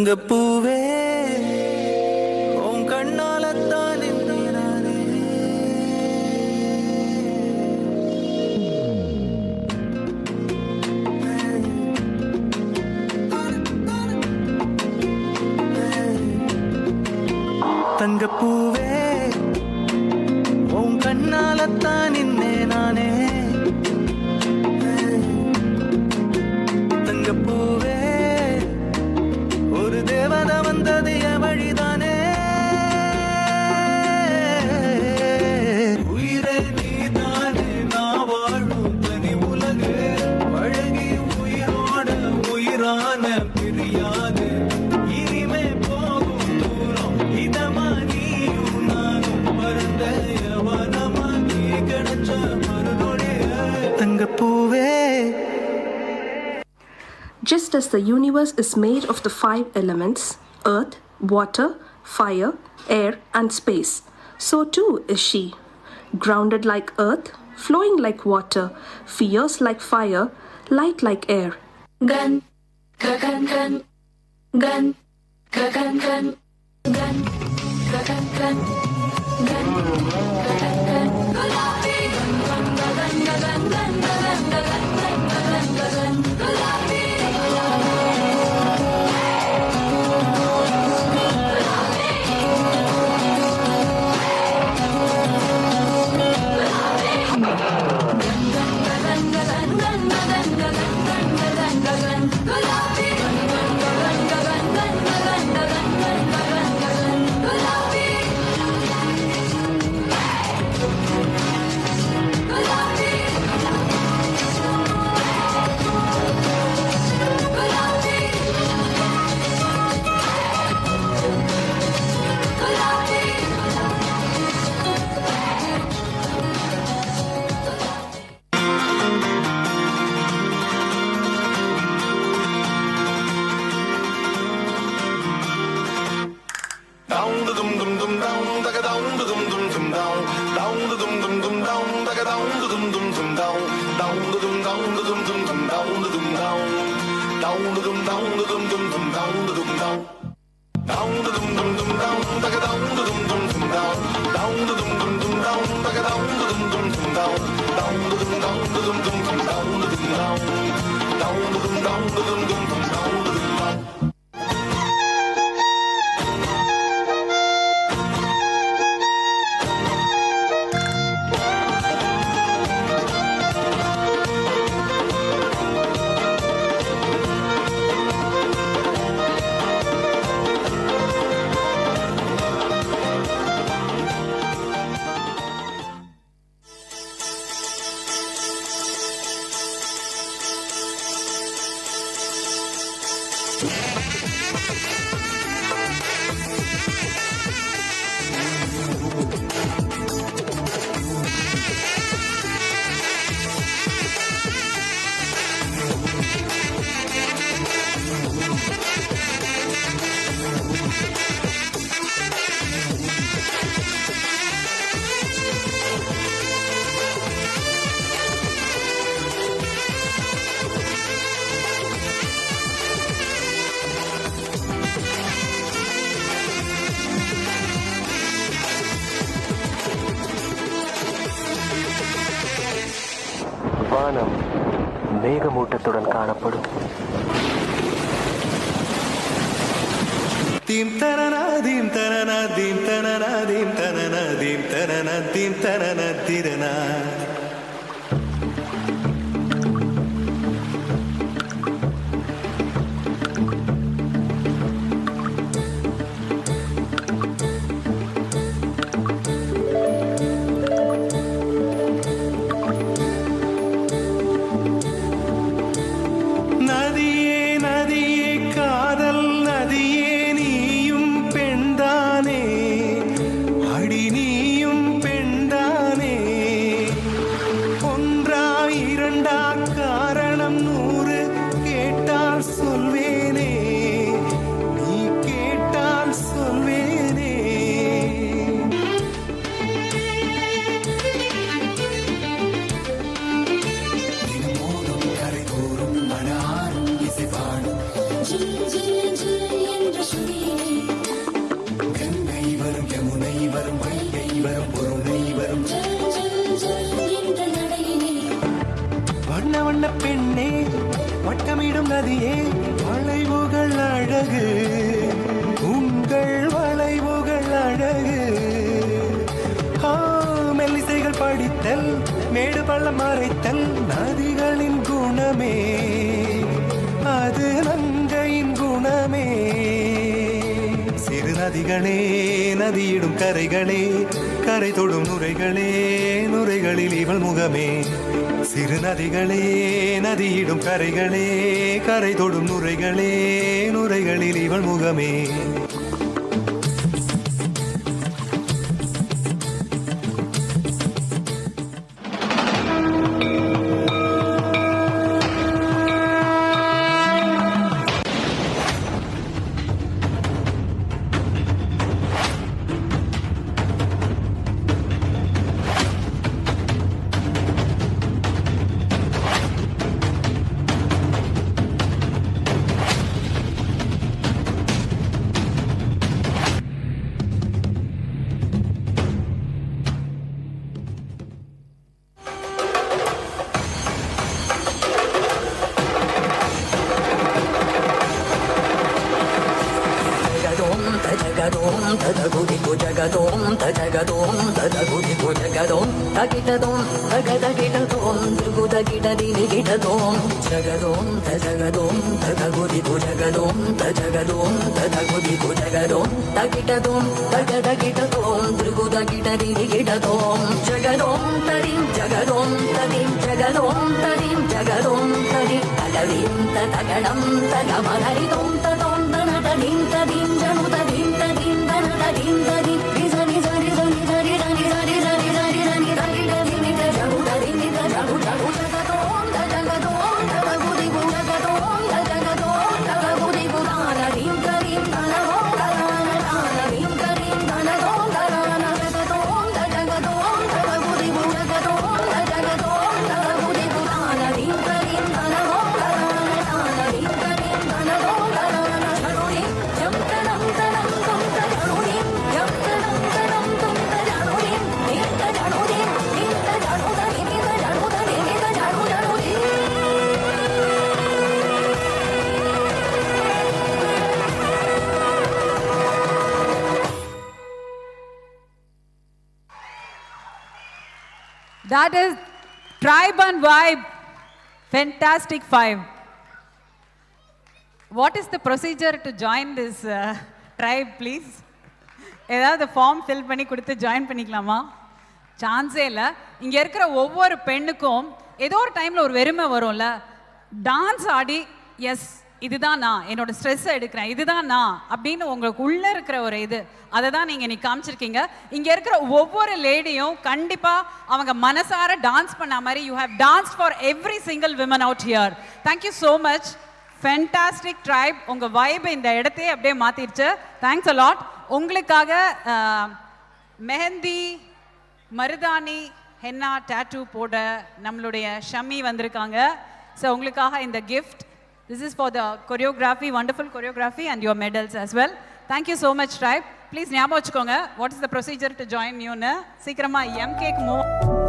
தங்கப்பூவே உன் கண்ணாலத்தான் நானே தங்கப்பூவே உன் கண்ணாலத்தான் நானே தங்கப்பூவே ஒரு தேவதை வந்தது என் வழிதானே உயிரே நீதானே நான் வாழும் தனி உலகு அழகி உயிரோட உயிரான பிரியாது இனிமே போகும் தூரம் இதமா நீயும் நானும் மறந்த யவனமா நீ கிடைச்ச மறுநொடிய தங்கப்பூவே. Just as the universe is made of the 5 elements, earth, water, fire, air, and space, so too is she. Grounded like earth, flowing like water, fierce like fire, light like air. Gun, gun, gun, gun, gun, gun, gun, gun, gun, gun, gun, gulabi, gun, gun, gun, gun, gun, gun, gun, gun, gulabi. வானம் மேகமூட்டத்துடன் காணப்படும். Theme தனனா theme தனனா theme தனனா theme தனனா theme தனனா theme தனனா திரனா பெண்ணே வட்டமிடும் நதியே வளைவுகள் அழகு உங்கள் வளைவுகள் அழகு மெல்லிசைகள் படித்தல் மேடு பள்ளம் மறைத்தல் நதிகளின் குணமே அது நங்கையின் குணமே சிறு நதிகளே நதியிடும் கரைகளே கரை தொடும் நுரைகளே நுரைகளில் இவள் முகமே சிறு நதிகளே நதியிடும் கரைகளே கரை தொடும் நுரைகளே நுரைகளில் இவள் முகமே జగదోం తదగుదికు జగదోం తజగదోం తదగుదికు జగదోం తగిటదోం తగదగిటదోం దుగుదగిటదిని గిటదోం జగదోం తజగదోం తదగుదికు జగదోం తజగదోం తదగుదికు జగదోం తగిటదోం తగదగిటదోం దుగుదగిటదిని గిటదోం జగదోం తదిం జగదోం తదిం జగదోం తదిం జగదోం తది తగదిం తగడం తగమగరిదోం తదోం తనదదిం తదిం జను తదిం తదిం తనదదిం తది నిజని జని జని జని జని జని జని జని జని జని జని జని జను తదిం జను జను జగదోం జగదోం జగగుదిగు జగదోం జగదోం జగగుదిగు తానదిం తదిం తనదోం తానదిం తదిం తనదోం తనన జగదోం జగదోం జగగుదిగు జగదోం జగదోం జగగుదిగు తానదిం తదిం తనదోం తానదిం తదిం తనదోం తనన జనుని జం తనం తనం తం తజనుని జం తనం తనం తం తజనుని నిత జనుని నిత జనుని నిత జనుని నిత జనుని That is Tribe and Vibe. Fantastic Five. What is the procedure to join this tribe, please? ஏதாவது ஃபார்ம் ஃபில் பண்ணி கொடுத்து ஜாயின் பண்ணிக்கலாமா? சான்ஸே இல்லை. இங்கே இருக்கிற ஒவ்வொரு பெண்ணுக்கும் ஏதோ ஒரு டைமில் ஒரு வெறுமை வரும்ல. டான்ஸ் ஆடி எஸ் இதுதான் நான் என்னோட ஸ்ட்ரெஸ்ஸை எடுக்கிறேன் இதுதான் நான் அப்படின்னு உங்களுக்கு உள்ளே இருக்கிற ஒரு இது அதை தான் நீங்கள் இன்னைக்கு காமிச்சிருக்கீங்க. இங்கே இருக்கிற ஒவ்வொரு லேடியும் கண்டிப்பாக அவங்க மனசார டான்ஸ் பண்ண மாதிரி you have dance for every single women out here. Thank you so much. Fantastic tribe. உங்கள் வைபை இந்த இடத்தையே அப்படியே மாற்றிடுச்சு. Thanks a lot. உங்களுக்காக மெஹந்தி மருதாணி ஹென்னா டேட்டூ போட நம்மளுடைய ஷம்மி வந்திருக்காங்க. ஸோ உங்களுக்காக இந்த gift. This is for the choreography, wonderful choreography and your medals as well. Thank you so much, tribe. Please ஞாபகம் வச்சுக்கோங்க. What is the procedure to join you? சீக்கிரமா MK க்கு move.